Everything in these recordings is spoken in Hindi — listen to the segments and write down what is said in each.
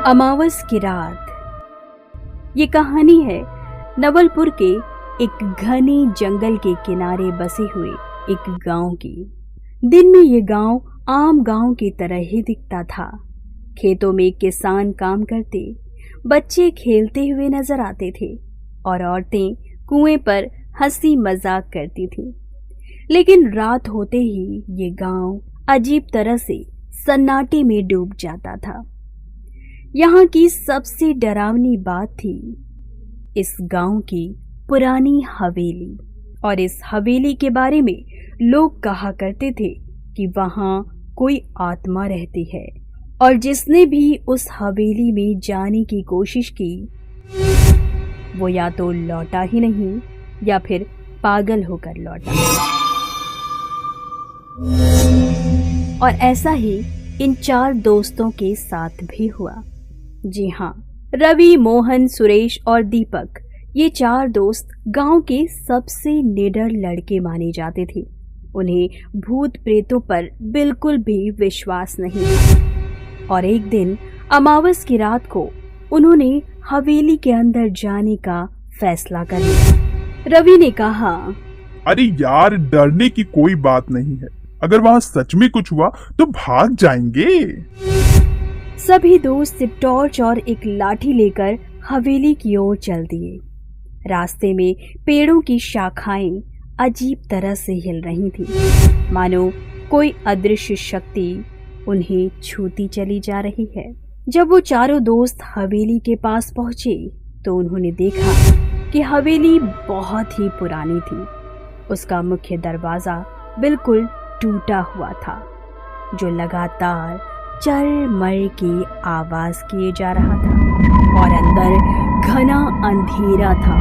अमावस की रात। ये कहानी है नवलपुर के एक घने जंगल के किनारे बसे हुए एक गांव की। दिन में ये गांव आम गांव की तरह ही दिखता था। खेतों में किसान काम करते, बच्चे खेलते हुए नजर आते थे और औरतें कुएं पर हंसी मजाक करती थीं। लेकिन रात होते ही ये गांव अजीब तरह से सन्नाटे में डूब जाता था। यहाँ की सबसे डरावनी बात थी इस गांव की पुरानी हवेली। और इस हवेली के बारे में लोग कहा करते थे कि वहाँ कोई आत्मा रहती है और जिसने भी उस हवेली में जाने की कोशिश की वो या तो लौटा ही नहीं या फिर पागल होकर लौटा। और ऐसा ही इन 4 दोस्तों के साथ भी हुआ। जी हाँ, रवि, मोहन, सुरेश और दीपक, ये 4 दोस्त गांव के सबसे निडर लड़के माने जाते थे। उन्हें भूत प्रेतों पर बिल्कुल भी विश्वास नहीं था। और एक दिन अमावस की रात को उन्होंने हवेली के अंदर जाने का फैसला कर लिया। रवि ने कहा, अरे यार, डरने की कोई बात नहीं है। अगर वहाँ सच में कुछ हुआ तो भाग जाएंगे। सभी दोस्त टॉर्च और एक लाठी लेकर हवेली की ओर चल दिए। रास्ते में पेड़ों की शाखाएं अजीब तरह से हिल रही थी, मानो कोई अदृश्य शक्ति उन्हें छूती चली जा रही है। जब वो 4 दोस्त हवेली के पास पहुंचे तो उन्होंने देखा कि हवेली बहुत ही पुरानी थी। उसका मुख्य दरवाजा बिल्कुल टूटा हुआ था, जो लगातार चरमर की आवाज किए जा रहा था और अंदर घना अंधेरा था।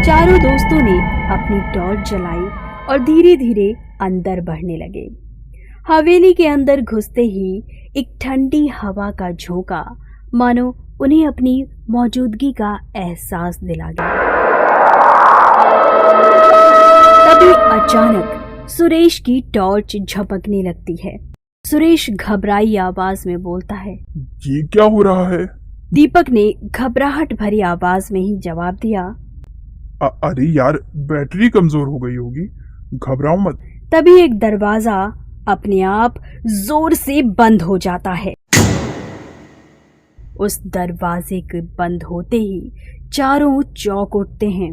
4 दोस्तों ने अपनी टॉर्च जलाई और धीरे धीरे अंदर बढ़ने लगे। हवेली के अंदर घुसते ही एक ठंडी हवा का झोंका मानो उन्हें अपनी मौजूदगी का एहसास दिला गया। तभी अचानक सुरेश की टॉर्च झपकने लगती है। सुरेश घबराई आवाज में बोलता है, ये क्या हो रहा है? दीपक ने घबराहट भरी आवाज में ही जवाब दिया, अरे यार, बैटरी कमजोर हो गई होगी, घबराओ मत। तभी एक दरवाजा अपने आप जोर से बंद हो जाता है। उस दरवाजे के बंद होते ही चारों चौंक उठते हैं।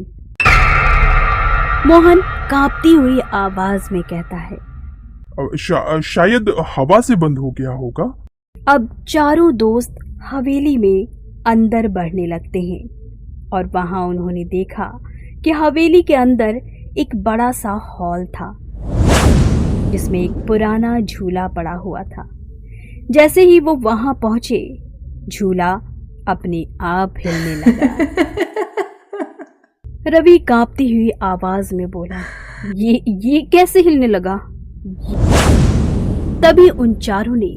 मोहन कांपती हुई आवाज में कहता है, शायद हवा से बंद हो गया होगा। अब 4 दोस्त हवेली में अंदर बढ़ने लगते हैं और वहां उन्होंने देखा कि हवेली के अंदर एक बड़ा सा हॉल था जिसमें एक पुराना झूला पड़ा हुआ था। जैसे ही वो वहां पहुंचे, झूला अपने आप हिलने लगा। रवि कांपती हुई आवाज में बोला, ये कैसे हिलने लगा? तभी उन 4 ने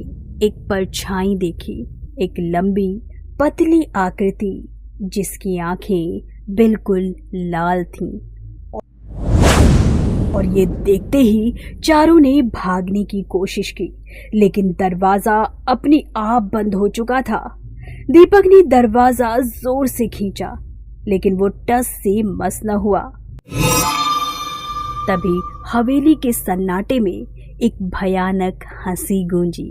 एक परछाई देखी, एक लंबी पतली आकृति जिसकी आंखें बिल्कुल लाल थीं। और ये देखते ही 4 ने भागने की कोशिश की, लेकिन दरवाजा अपने आप बंद हो चुका था। दीपक ने दरवाजा जोर से खींचा, लेकिन वो टस से मस न हुआ। तभी हवेली के सन्नाटे में एक भयानक हंसी गूंजी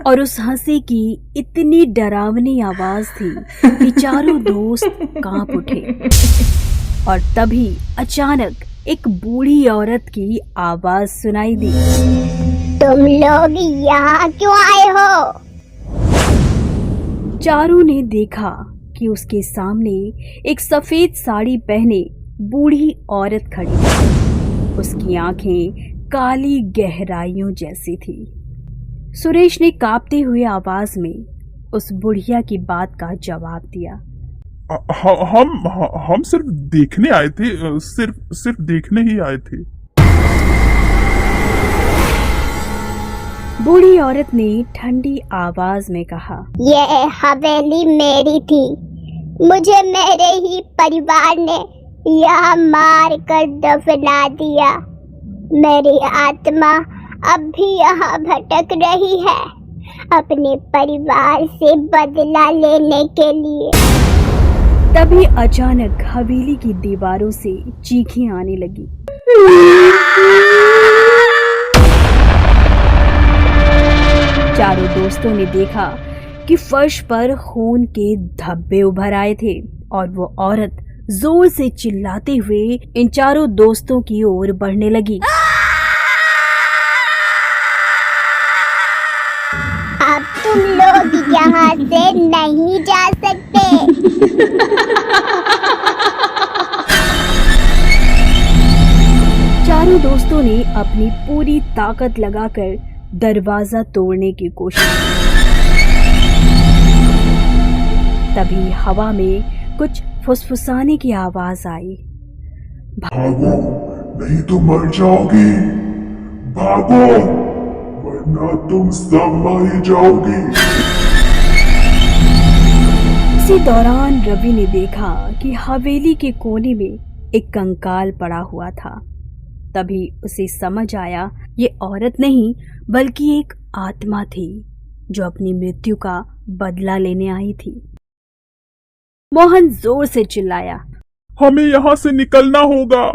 और उस हंसी की इतनी डरावनी आवाज थी कि 4 दोस्त कांप उठे। और तभी अचानक एक बूढ़ी औरत की आवाज सुनाई दी, तुम लोग यहाँ क्यों आए हो? 4 ने देखा कि उसके सामने एक सफेद साड़ी पहने बूढ़ी औरत खड़ी थी। उसकी आंखें काली गहराइयों जैसी थी। सुरेश ने कांपते हुए आवाज में उस बुढ़िया की बात का जवाब दिया, हम सिर्फ देखने आए थे, सिर्फ देखने ही आए थे। बूढ़ी औरत ने ठंडी आवाज में कहा, ये हवेली मेरी थी। मुझे मेरे ही परिवार ने यहाँ मार कर दफना दिया। मेरी आत्मा अब भी यहाँ भटक रही है। अपने परिवार से बदला लेने के लिए। तभी अचानक हवेली की दीवारों से चीखें आने लगी। चारों दोस्तों ने देखा कि फर्श पर खून के धब्बे उभर आए थे और वो औरत जोर से चिल्लाते हुए इन चारों दोस्तों की ओर बढ़ने लगी। अब तुम लोग यहाँ से नहीं जा सकते। चारों दोस्तों ने अपनी पूरी ताकत लगाकर दरवाजा तोड़ने की कोशिश की। तभी हवा में कुछ फुसफुसाने की आवाज आई। भागो, नहीं तो मर जाओगी। भागो, वरना तुम सब मारी जाओगी। इसी दौरान रवि ने देखा कि हवेली के कोने में एक कंकाल पड़ा हुआ था। तभी उसे समझ आया ये औरत नहीं बल्कि एक आत्मा थी जो अपनी मृत्यु का बदला लेने आई थी। मोहन जोर से चिल्लाया, हमें यहाँ से निकलना होगा।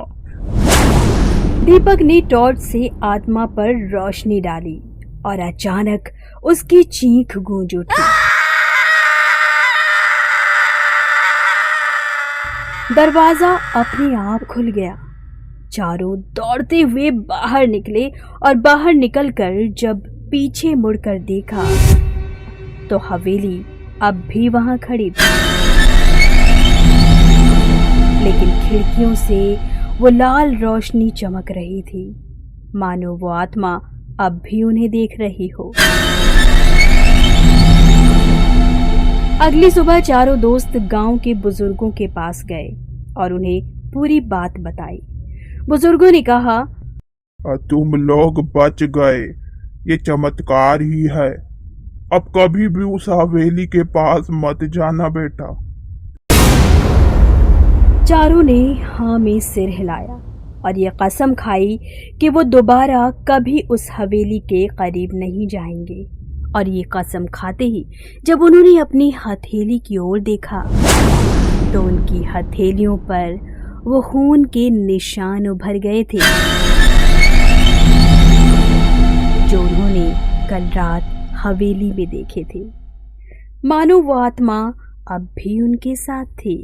दीपक ने टॉर्च से आत्मा पर रोशनी डाली और अचानक उसकी चीख गूंज उठी। दरवाजा अपने आप खुल गया। चारों दौड़ते हुए बाहर निकले और बाहर निकलकर जब पीछे मुड़कर देखा तो हवेली अब भी वहां खड़ी थी, लेकिन खिड़कियों से वो लाल रोशनी चमक रही थी, मानो वो आत्मा अब भी उन्हें देख रही हो। अगली सुबह चारों दोस्त गांव के बुजुर्गों के पास गए और उन्हें पूरी बात बताई। बुजुर्गों ने कहा, तुम लोग बच गए, ये चमत्कार ही है। अब कभी भी उस हवेली के पास मत जाना बेटा। चारों ने हाँ में सिर हिलाया और ये कसम खाई कि वो दोबारा कभी उस हवेली के करीब नहीं जाएंगे। और ये कसम खाते ही जब उन्होंने अपनी हथेली की ओर देखा तो उनकी हथेलियों पर वो खून के निशान उभर गए थे जो उन्होंने कल रात हवेली में देखे थे। मानो वो आत्मा अब भी उनके साथ थी।